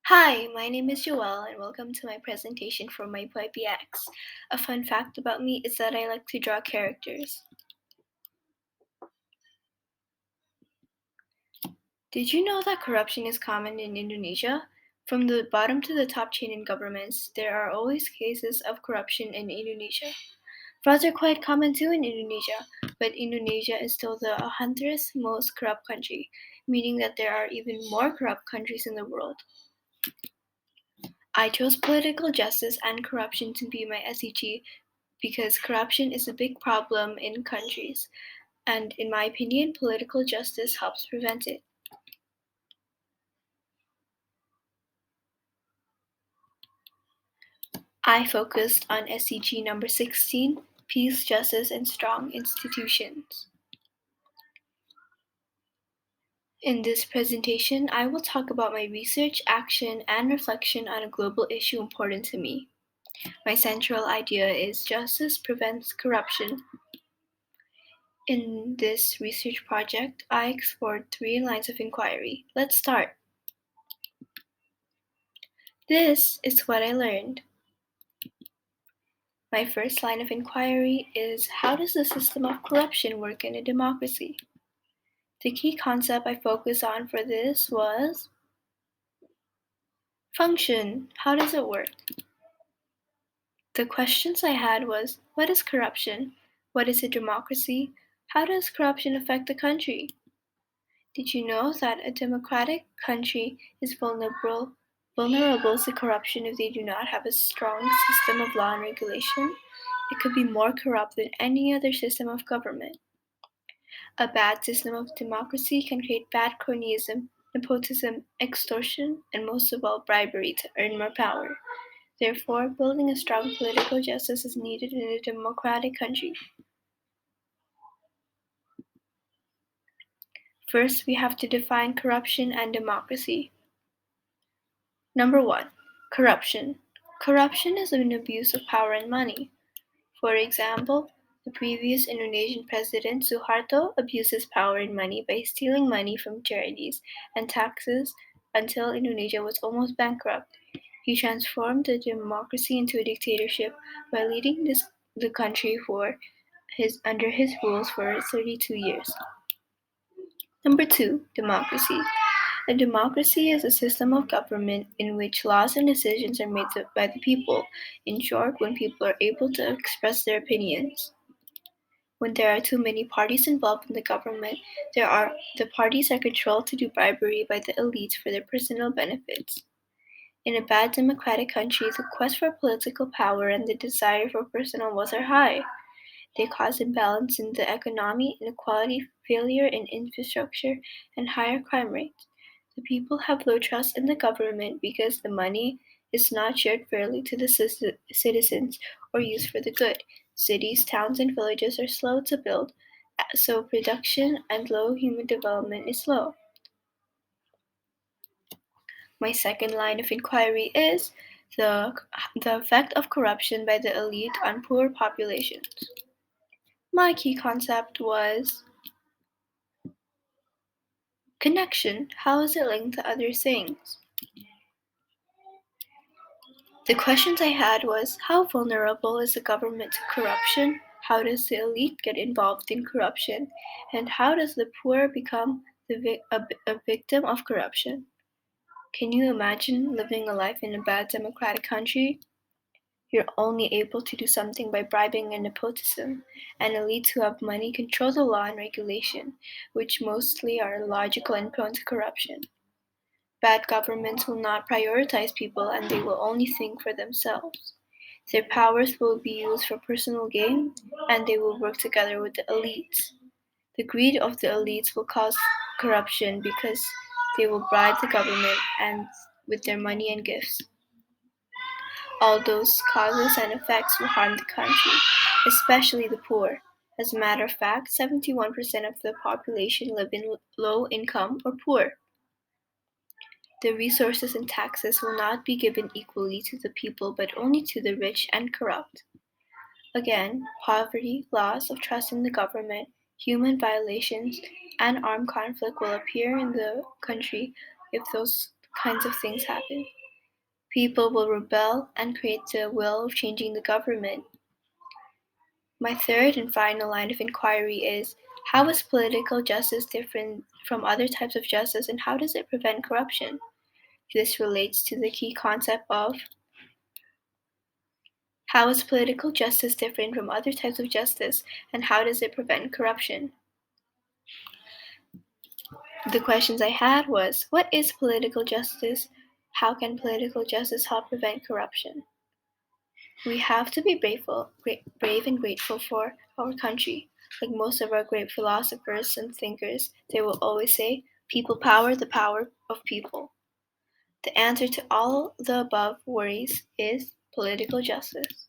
Hi, my name is Joelle, and welcome to my presentation for my PYPx. A fun fact about me is that I like to draw characters. Did you know that corruption is common in Indonesia? From the bottom to the top chain in governments, there are always cases of corruption in Indonesia. Frauds are quite common too in Indonesia, but Indonesia is still the 100th most corrupt country, meaning that there are even more corrupt countries in the world. I chose political justice and corruption to be my SEG because corruption is a big problem in countries, and in my opinion, political justice helps prevent it. I focused on SCG number 16, Peace, Justice, and Strong Institutions. In this presentation, I will talk about my research, action, and reflection on a global issue important to me. My central idea is justice prevents corruption. In this research project, I explored 3 lines of inquiry. Let's start. This is what I learned. My first line of inquiry is how does the system of corruption work in a democracy? The key concept I focused on for this was function. How does it work? The questions I had was what is corruption? What is a democracy? How does corruption affect the country? Did you know that a democratic country is vulnerable to corruption if they do not have a strong system of law and regulation? It could be more corrupt than any other system of government. A bad system of democracy can create bad cronyism, nepotism, extortion, and most of all, bribery to earn more power. Therefore, building a strong political justice is needed in a democratic country. First, we have to define corruption and democracy. Number 1. Corruption. Corruption is an abuse of power and money. For example, the previous Indonesian president Suharto abused his power and money by stealing money from charities and taxes until Indonesia was almost bankrupt. He transformed the democracy into a dictatorship by leading the country under his rules for 32 years. Number 2, democracy. A democracy is a system of government in which laws and decisions are made by the people, in short, when people are able to express their opinions. When there are too many parties involved in the government, the parties are controlled to do bribery by the elites for their personal benefits. In a bad democratic country, the quest for political power and the desire for personal wealth are high. They cause imbalance in the economy, inequality, failure in infrastructure, and higher crime rates. The people have low trust in the government because the money is not shared fairly to the citizens or used for the good. Cities, towns, and villages are slow to build, so production and low human development is low. My second line of inquiry is the effect of corruption by the elite on poor populations. My key concept was connection. How is it linked to other things? The questions I had was how vulnerable is the government to corruption? How does the elite get involved in corruption? And how does the poor become a victim of corruption? Can you imagine living a life in a bad democratic country? You're only able to do something by bribing and nepotism, and elites who have money control the law and regulation, which mostly are illogical and prone to corruption. Bad governments will not prioritize people and they will only think for themselves. Their powers will be used for personal gain and they will work together with the elites. The greed of the elites will cause corruption because they will bribe the government and with their money and gifts. All those causes and effects will harm the country, especially the poor. As a matter of fact, 71% of the population live in low income or poor. The resources and taxes will not be given equally to the people but only to the rich and corrupt. Again, poverty, loss of trust in the government, human violations, and armed conflict will appear in the country if those kinds of things happen. People will rebel and create the will of changing the government. My third and final line of inquiry is, how is political justice different from other types of justice, and how does it prevent corruption? This relates to the key concept of, how is political justice different from other types of justice, and how does it prevent corruption? The questions I had was, what is political justice? How can political justice help prevent corruption? We have to be brave and grateful for our country. Like most of our great philosophers and thinkers, they will always say, people power the power of people. The answer to all the above worries is political justice.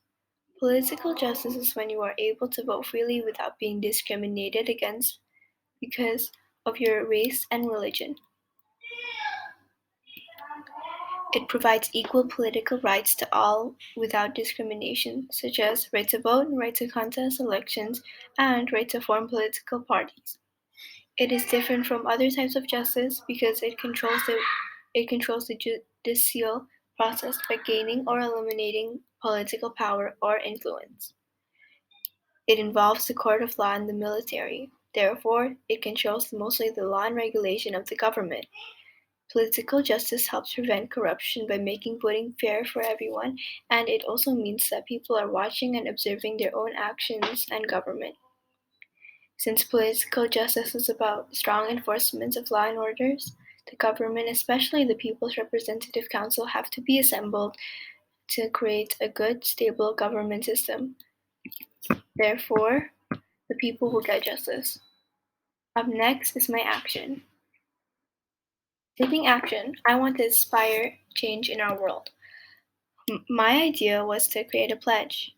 Political justice is when you are able to vote freely without being discriminated against because of your race and religion. It provides equal political rights to all without discrimination, such as right to vote, right to contest elections, and right to form political parties. It is different from other types of justice because it controls the judicial process by gaining or eliminating political power or influence. It involves the court of law and the military. Therefore, it controls mostly the law and regulation of the government. Political justice helps prevent corruption by making voting fair for everyone, and it also means that people are watching and observing their own actions and government. Since political justice is about strong enforcement of law and orders, the government, especially the People's Representative Council, have to be assembled to create a good, stable government system. Therefore, the people will get justice. Up next is my action. Taking action, I want to inspire change in our world. My idea was to create a pledge.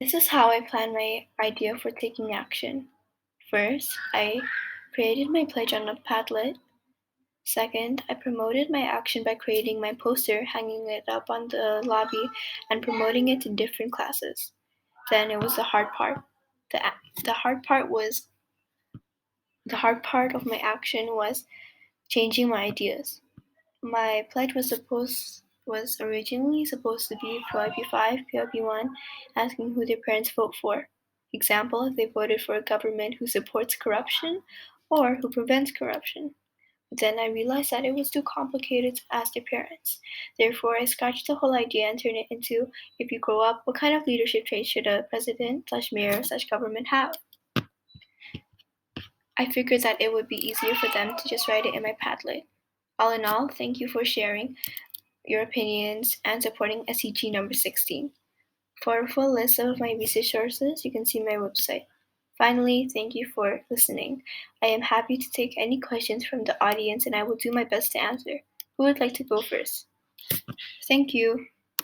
This is how I planned my idea for taking action. First, I created my pledge on a Padlet. Second, I promoted my action by creating my poster, hanging it up on the lobby, and promoting it to different classes. Then it was the hard part. The, the hard part was the hard part of my action was changing my ideas. My pledge was originally supposed to be PYP5, PYP1, asking who their parents vote for. Example, if they voted for a government who supports corruption or who prevents corruption. But then I realized that it was too complicated to ask their parents. Therefore, I scratched the whole idea and turned it into, if you grow up, what kind of leadership traits should a president/mayor/government have? I figured that it would be easier for them to just write it in my Padlet. All in all, thank you for sharing your opinions and supporting SEG number 16. For a full list of my research sources, you can see my website. Finally, thank you for listening. I am happy to take any questions from the audience and I will do my best to answer. Who would like to go first? Thank you.